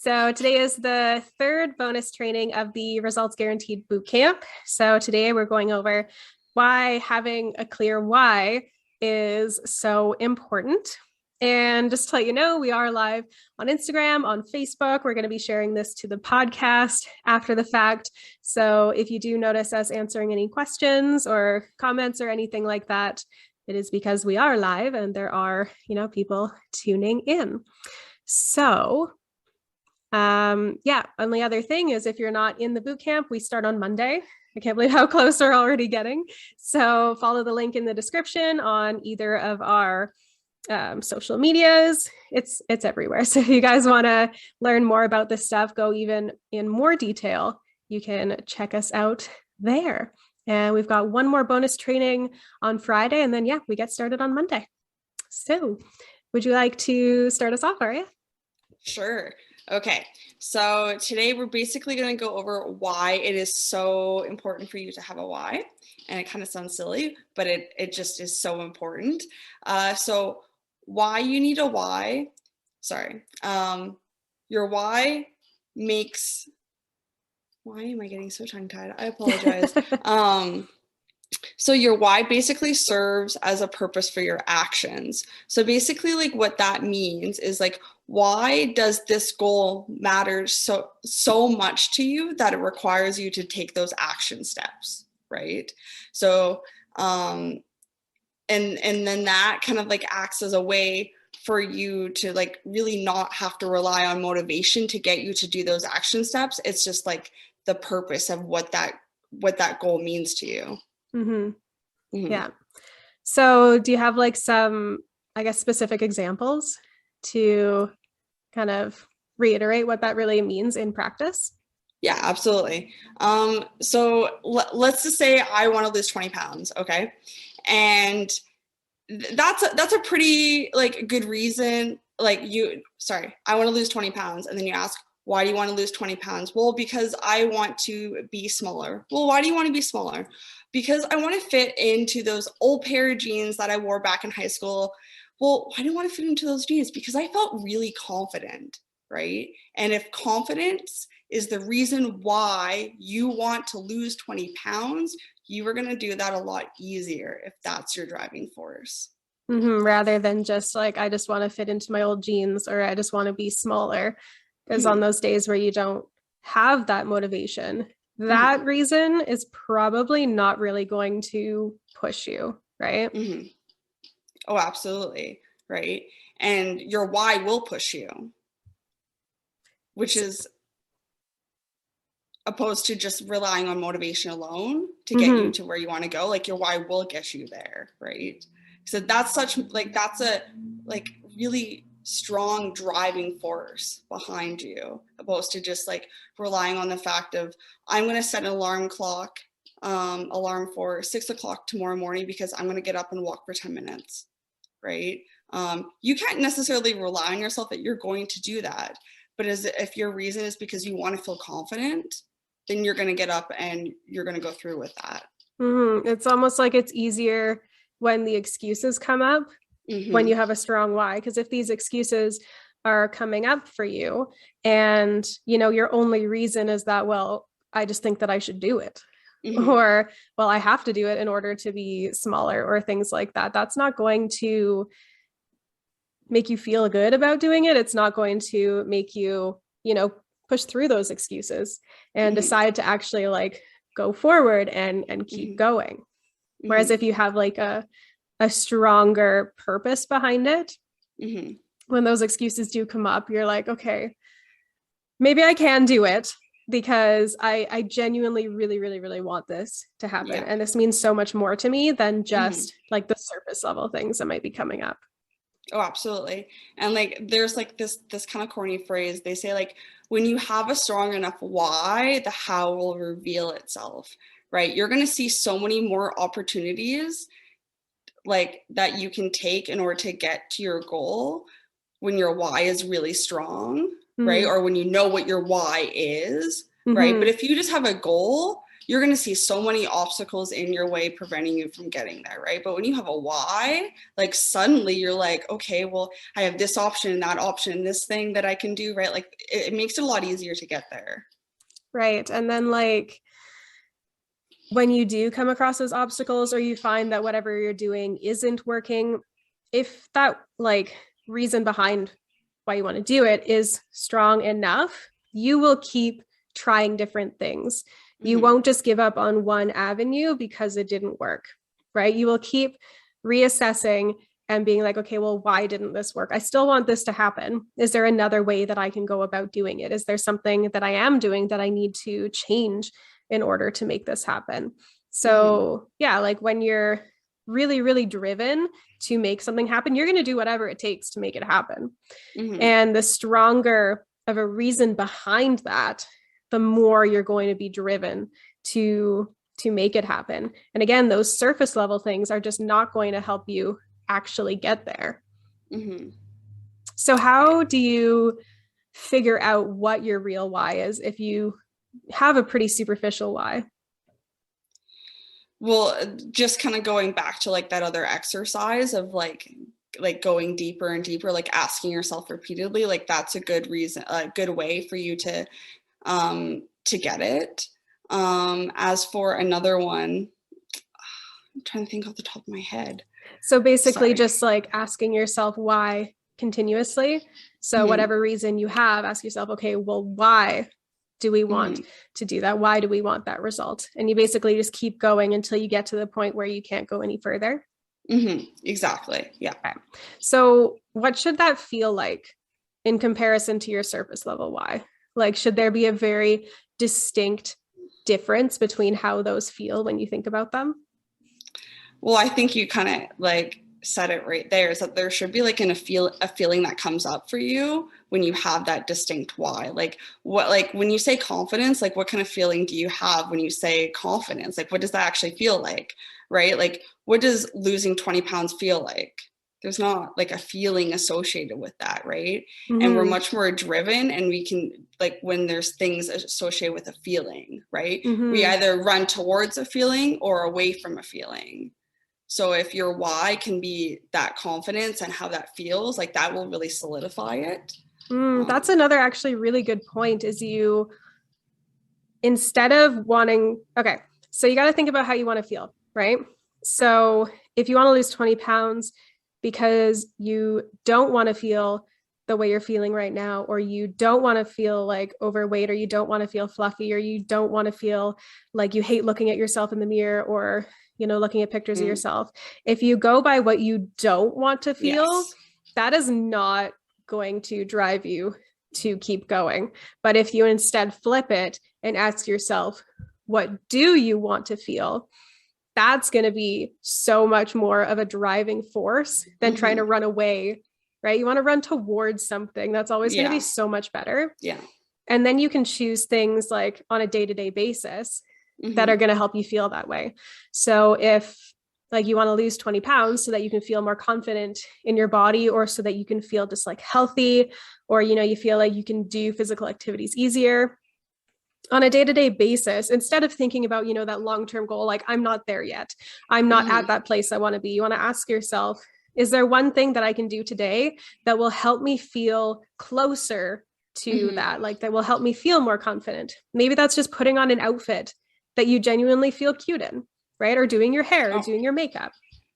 So today is the third bonus training of the Results Guaranteed Bootcamp. So today we're going over why having a clear why is so important. And just to let you know, we are live on Instagram, on Facebook. We're going to be sharing this to the podcast after the fact. So if you do notice us answering any questions or comments or anything like that, it is because we are live and there are, people tuning in. So only other thing is if you're not in the bootcamp, we start on Monday. I can't believe how close we're already getting. So follow the link in the description on either of our social medias. It's everywhere. So if you guys want to learn more about this stuff, go even in more detail, you can check us out there. And we've got one more bonus training on Friday, and then we get started on Monday. So would you like to start us off, Ariya? Sure. Okay, so today we're basically going to go over why it is so important for you to have a why. And it kind of sounds silly, but it just is so important. So why you need a why, your why makes, why am I getting so tongue-tied? I apologize. So your why basically serves as a purpose for your actions. So basically what that means is why does this goal matter so much to you that it requires you to take those action steps, right? So and then that kind of acts as a way for you to really not have to rely on motivation to get you to do those action steps. It's just the purpose of what that goal means to you. Mm-hmm. Mm-hmm. Yeah. So do you have some, specific examples to kind of reiterate what that really means in practice? Yeah, absolutely. So let's just say I want to lose 20 pounds. Okay. And that's a pretty good reason. I want to lose 20 pounds. And then you ask, why do you want to lose 20 pounds? Well, because I want to be smaller. Well, why do you want to be smaller? Because I want to fit into those old pair of jeans that I wore back in high school. Well, why do I want to fit into those jeans? Because I felt really confident, right? And if confidence is the reason why you want to lose 20 pounds, you are going to do that a lot easier if that's your driving force. Mm-hmm. Rather than just I just want to fit into my old jeans, or I just want to be smaller. Because on those days where you don't have that motivation, that reason is probably not really going to push you, right? Mm-hmm. Oh, absolutely. Right. And your why will push you, which is opposed to just relying on motivation alone to get you to where you want to go. Your why will get you there. Right. So that's that's a really strong driving force behind you, opposed to just relying on the fact of, I'm going to set an alarm for 6:00 tomorrow morning because I'm going to get up and walk for 10 minutes. Right. You can't necessarily rely on yourself that you're going to do that. But if your reason is because you want to feel confident, then you're going to get up and you're going to go through with that. Mm-hmm. It's almost it's easier when the excuses come up when you have a strong why. Because if these excuses are coming up for you and, your only reason is that, well, I just think that I should do it. Or, well, I have to do it in order to be smaller, or things like that. That's not going to make you feel good about doing it. It's not going to make you, push through those excuses and decide to actually go forward and keep going. Whereas if you have a stronger purpose behind it, when those excuses do come up, you're okay, maybe I can do it because I genuinely really, really, really want this to happen. Yeah. And this means so much more to me than just the surface level things that might be coming up. Oh, absolutely. And there's this kind of corny phrase. They say when you have a strong enough why, the how will reveal itself, right? You're going to see so many more opportunities that you can take in order to get to your goal when your why is really strong, right? Or when you know what your why is, right? But if you just have a goal, you're going to see so many obstacles in your way preventing you from getting there, right? But when you have a why, like suddenly you're like, okay, well, I have this option and that option and this thing that I can do, right? Like it makes it a lot easier to get there. Right. And then like when you do come across those obstacles, or you find that whatever you're doing isn't working, if that like reason behind why you want to do it is strong enough, you will keep trying different things. You won't just give up on one avenue because it didn't work, right? You will keep reassessing and being like, okay, well, why didn't this work? I still want this to happen. Is there another way that I can go about doing it? Is there something that I am doing that I need to change in order to make this happen? So yeah, like when you're really, really driven to make something happen, you're going to do whatever it takes to make it happen. And the stronger of a reason behind that, the more you're going to be driven to make it happen. And again, those surface level things are just not going to help you actually get there. So how do you figure out what your real why is if you have a pretty superficial why? Well, just kind of going back to like that other exercise of like going deeper and deeper, like asking yourself repeatedly, like that's a good reason, a good way for you to get it. As for another one, I'm trying to think off the top of my head. So basically just like asking yourself why continuously. So whatever reason you have, ask yourself, okay, well, why do we want to do that? Why do we want that result? And you basically just keep going until you get to the point where you can't go any further. Exactly. Yeah. Okay. So what should that feel like in comparison to your surface level why? Like, should there be a very distinct difference between how those feel when you think about them? Well, I think you kind of like said it right there, is that there should be like a feeling that comes up for you when you have that distinct why. Like what, like when you say confidence, like what kind of feeling do you have when you say confidence? Like what does that actually feel like, right? Like what does losing 20 pounds feel like? There's not like a feeling associated with that, right? And we're much more driven, and we can, like when there's things associated with a feeling, right? We either run towards a feeling or away from a feeling. So if your why can be that confidence and how that feels, like that will really solidify it. That's another actually really good point, is you, instead of wanting, okay, so you got to think about how you want to feel, right? So if you want to lose 20 pounds because you don't want to feel the way you're feeling right now, or you don't want to feel like overweight, or you don't want to feel fluffy, or you don't want to feel like you hate looking at yourself in the mirror, or looking at pictures of yourself. If you go by what you don't want to feel, that is not going to drive you to keep going. But if you instead flip it and ask yourself, what do you want to feel? That's going to be so much more of a driving force than trying to run away, right? You want to run towards something. That's always going to be so much better. Yeah. And then you can choose things like on a day-to-day basis that are going to help you feel that way. So if like you want to lose 20 pounds so that you can feel more confident in your body, or so that you can feel just like healthy, or, you feel like you can do physical activities easier on a day-to-day basis, instead of thinking about, that long-term goal, like I'm not there yet, I'm not at that place I want to be. You want to ask yourself, is there one thing that I can do today that will help me feel closer to that? Like that will help me feel more confident. Maybe that's just putting on an outfit that you genuinely feel cute in, right? Or doing your hair, or doing your makeup.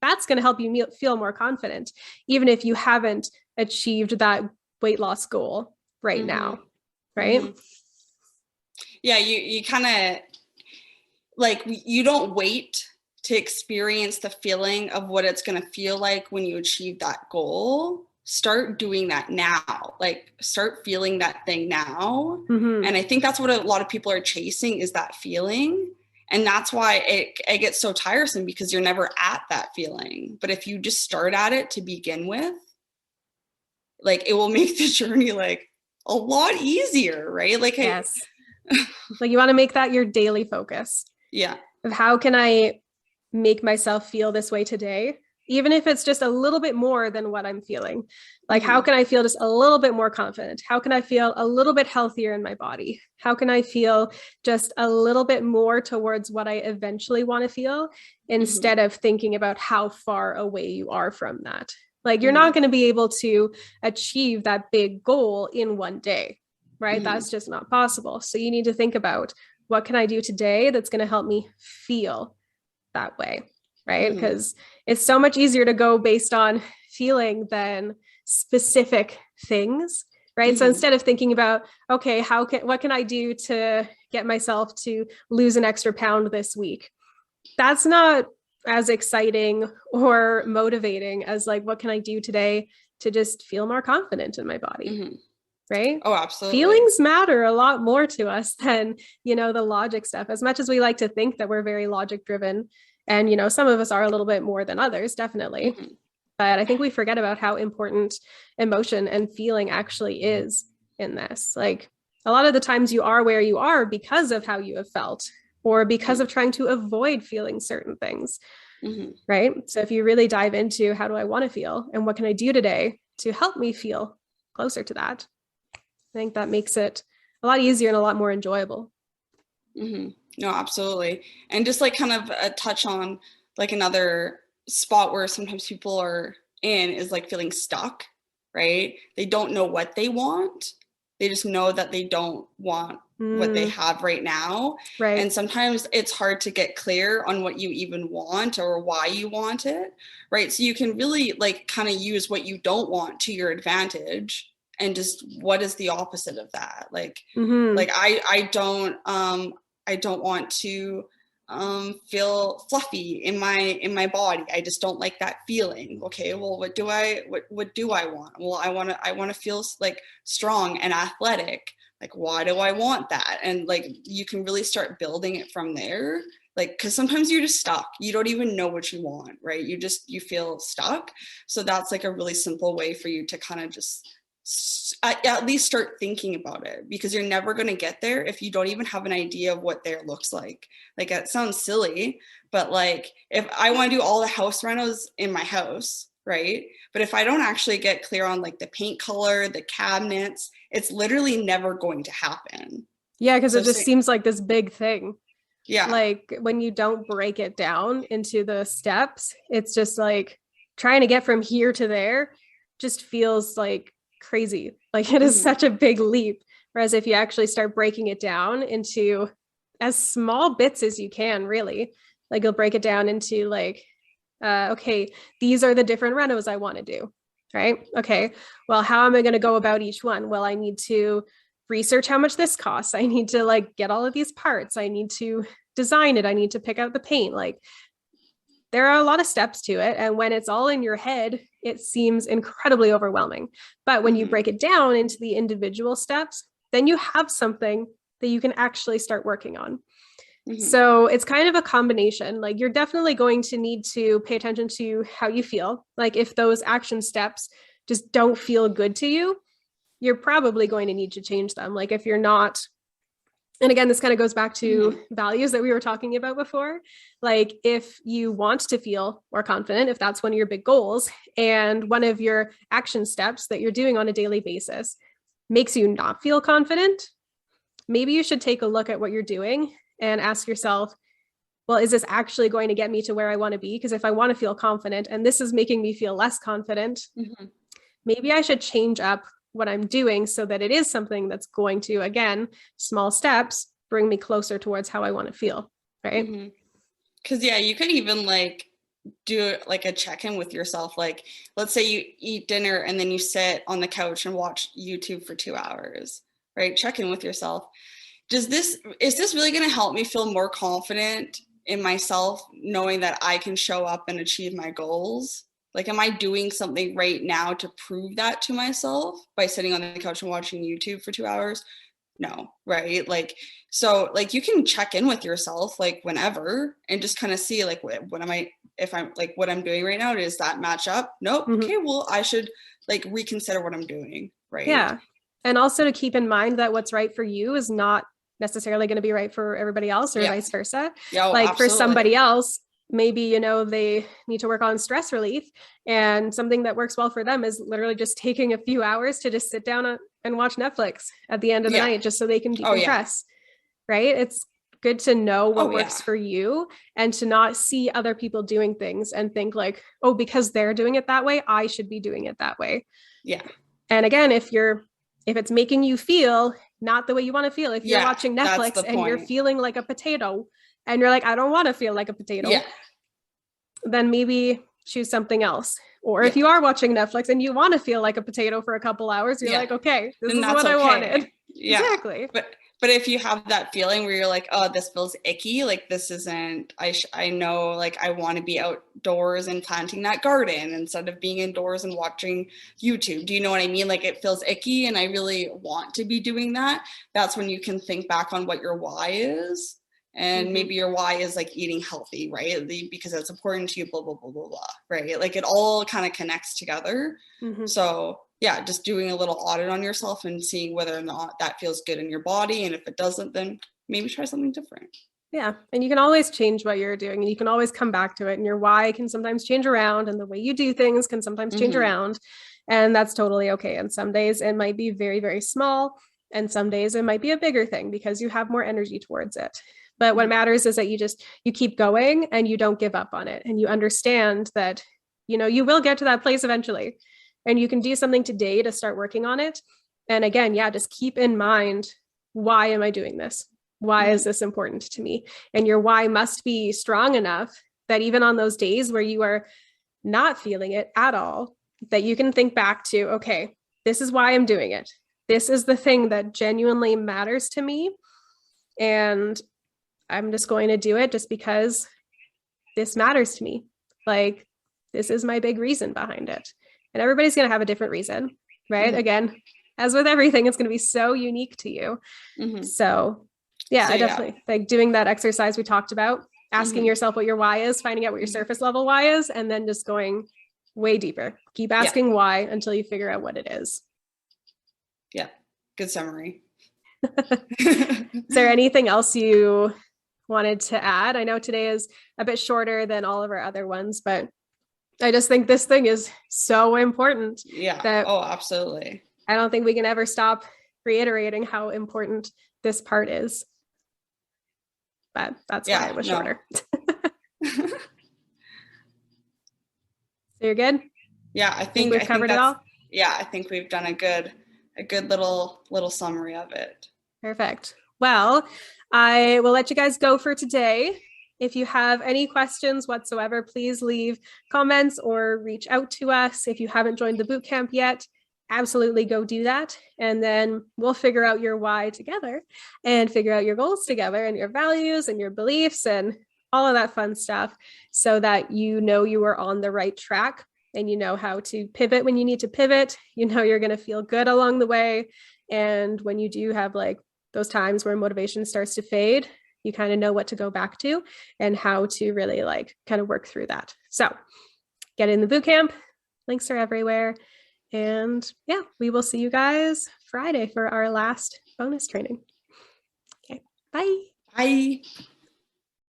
That's going to help you feel more confident, even if you haven't achieved that weight loss goal right now, right? Yeah, you kind of like, you don't wait to experience the feeling of what it's going to feel like when you achieve that goal. Start doing that now, like start feeling that thing now. And I think that's what a lot of people are chasing, is that feeling. And that's why it gets so tiresome, because you're never at that feeling. But if you just start at it to begin with, like it will make the journey like a lot easier, right? Like, yes. Like you want to make that your daily focus. Yeah. Of how can I make myself feel this way today, even if it's just a little bit more than what I'm feeling. Like, how can I feel just a little bit more confident? How can I feel a little bit healthier in my body? How can I feel just a little bit more towards what I eventually want to feel, instead of thinking about how far away you are from that? Like, you're not going to be able to achieve that big goal in one day, right? That's just not possible. So you need to think about, what can I do today that's going to help me feel that way, right? Because it's so much easier to go based on feeling than specific things, right? So instead of thinking about, okay, what can I do to get myself to lose an extra pound this week? That's not as exciting or motivating as like, what can I do today to just feel more confident in my body? Right? Oh, absolutely. Feelings matter a lot more to us than, the logic stuff. As much as we like to think that we're very logic driven, and, some of us are a little bit more than others, definitely. But I think we forget about how important emotion and feeling actually is in this. Like, a lot of the times you are where you are because of how you have felt, or because of trying to avoid feeling certain things. Right? So if you really dive into, how do I want to feel, and what can I do today to help me feel closer to that, I think that makes it a lot easier and a lot more enjoyable. No, absolutely. And just like kind of a touch on like another spot where sometimes people are in is like feeling stuck, right? They don't know what they want. They just know that they don't want what they have right now. Right. And sometimes it's hard to get clear on what you even want or why you want it, right? So you can really like kind of use what you don't want to your advantage, and just what is the opposite of that? Like, like I don't want to feel fluffy in my body. I just don't like that feeling. Okay, well, what do I want? Well, I want to feel like strong and athletic. Like, why do I want that? And like, you can really start building it from there. Like, because sometimes you're just stuck. You don't even know what you want, right? You feel stuck. So that's like a really simple way for you to kind of just at least start thinking about it, because you're never going to get there if you don't even have an idea of what there looks like. Like, that sounds silly, but like, if I want to do all the house renos in my house, right? But if I don't actually get clear on like the paint color, the cabinets, it's literally never going to happen. Yeah, because it just seems like this big thing. Yeah. Like, when you don't break it down into the steps, it's just like trying to get from here to there just feels like crazy. Like, it is such a big leap. Whereas if you actually start breaking it down into as small bits as you can, really, like, you'll break it down into like, okay, these are the different renos I want to do, right? Okay, well, how am I going to go about each one? Well, I need to research how much this costs. I need to like get all of these parts. I need to design it. I need to pick out the paint. Like, there are a lot of steps to it. And when it's all in your head, it seems incredibly overwhelming. But when you break it down into the individual steps, then you have something that you can actually start working on. So it's kind of a combination. Like, you're definitely going to need to pay attention to how you feel. Like, if those action steps just don't feel good to you, you're probably going to need to change them. Like, if you're not, and again, this kind of goes back to values that we were talking about before. Like, if you want to feel more confident, if that's one of your big goals, and one of your action steps that you're doing on a daily basis makes you not feel confident, maybe you should take a look at what you're doing and ask yourself, well, is this actually going to get me to where I want to be? Because if I want to feel confident and this is making me feel less confident, maybe I should change up what I'm doing so that it is something that's going to, again, small steps, bring me closer towards how I want to feel, right? Because yeah, you could even like do like a check-in with yourself. Like, let's say you eat dinner and then you sit on the couch and watch YouTube for 2 hours, right? Check in with yourself. Is this really going to help me feel more confident in myself, knowing that I can show up and achieve my goals? Like, am I doing something right now to prove that to myself by sitting on the couch and watching YouTube for 2 hours? No, right? Like, so like, you can check in with yourself like whenever and just kind of see like, what am I, if I'm like, what I'm doing right now, does that match up? Nope. Okay, well, I should like reconsider what I'm doing, right? Yeah. And also to keep in mind that what's right for you is not necessarily going to be right for everybody else, or vice versa. Yeah, like, absolutely. for somebody else, maybe, you know, they need to work on stress relief, and something that works well for them is literally just taking a few hours to just sit down and watch Netflix at the end of the night, just so they can decompress. Right? It's good to know what works for you, and to not see other people doing things and think like, oh, because they're doing it that way, I should be doing it that way. Yeah. And again, if it's making you feel not the way you want to feel, if you're watching Netflix and you're feeling like a potato and you're like, I don't want to feel like a potato, then maybe choose something else. Or if you are watching Netflix and you want to feel like a potato for a couple hours, you're like, okay, this is what I wanted. Yeah. Exactly. But if you have that feeling where you're like, oh, this feels icky, like this isn't, I know, like I want to be outdoors and planting that garden instead of being indoors and watching YouTube. Do you know what I mean? Like it feels icky and I really want to be doing that. That's when you can think back on what your why is. And maybe your why is like eating healthy, right? Because it's important to you, blah, blah, blah, blah, blah, right? Like it all kind of connects together. So yeah, just doing a little audit on yourself and seeing whether or not that feels good in your body. And if it doesn't, then maybe try something different. Yeah. And you can always change what you're doing, and you can always come back to it, and your why can sometimes change around, and the way you do things can sometimes change around. And that's totally okay. And some days it might be very, very small, and some days it might be a bigger thing because you have more energy towards it. But what matters is that you keep going and you don't give up on it. And you understand that, you know, you will get to that place eventually, and you can do something today to start working on it. And again, just keep in mind, why am I doing this? Why is this important to me? And your why must be strong enough that even on those days where you are not feeling it at all, that you can think back to, okay, this is why I'm doing it. This is the thing that genuinely matters to me. And I'm just going to do it just because this matters to me. Like, this is my big reason behind it. And everybody's going to have a different reason, right? Again, as with everything, it's going to be so unique to you. So I definitely like doing that exercise we talked about, asking yourself what your why is, finding out what your surface level why is, and then just going way deeper. Keep asking why until you figure out what it is. Yeah. Good summary. Is there anything else you wanted to add? I know today is a bit shorter than all of our other ones, but I just think this thing is so important. That absolutely. I don't think we can ever stop reiterating how important this part is. But that's why it was shorter. So you're good? Yeah, I think we've covered it all. Yeah, I think we've done a good little summary of it. Perfect. Well, I will let you guys go for today. If you have any questions whatsoever, please leave comments or reach out to us. If you haven't joined the bootcamp yet, absolutely go do that. And then we'll figure out your why together and figure out your goals together and your values and your beliefs and all of that fun stuff, so that you know you are on the right track and you know how to pivot when you need to pivot. You know you're going to feel good along the way. And when you do have like those times where motivation starts to fade, you kind of know what to go back to and how to really like kind of work through that. So get in the bootcamp. Links are everywhere. And we will see you guys Friday for our last bonus training. Okay, bye. Bye.